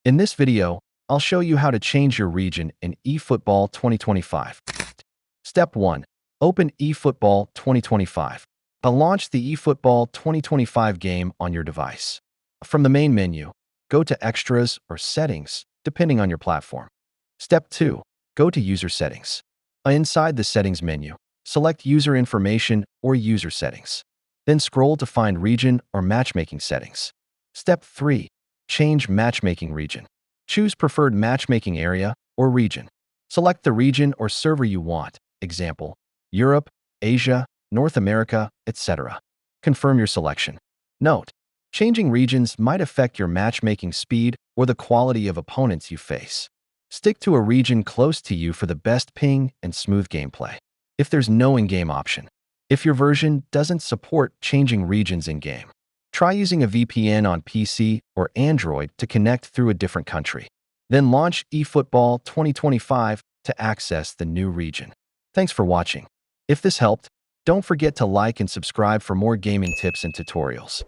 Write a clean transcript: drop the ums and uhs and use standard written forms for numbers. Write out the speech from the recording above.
In this video, I'll show you how to change your region in eFootball 2025. Step 1. Open eFootball 2025. I'll launch the eFootball 2025 game on your device. From the main menu, go to Extras or Settings, depending on your platform. Step 2. Go to User Settings. Inside the Settings menu, select User Information or User Settings. Then scroll to find Region or Matchmaking Settings. Step 3. Change Matchmaking Region. Choose preferred matchmaking area or region. Select the region or server you want, example, Europe, Asia, North America, etc. Confirm your selection. Note: changing regions might affect your matchmaking speed or the quality of opponents you face. Stick to a region close to you for the best ping and smooth gameplay. If there's no in-game option, if your version doesn't support changing regions in-game, try using a VPN on PC or Android to connect through a different country. Then launch eFootball 2025 to access the new region. Thanks for watching. If this helped, don't forget to like and subscribe for more gaming tips and tutorials.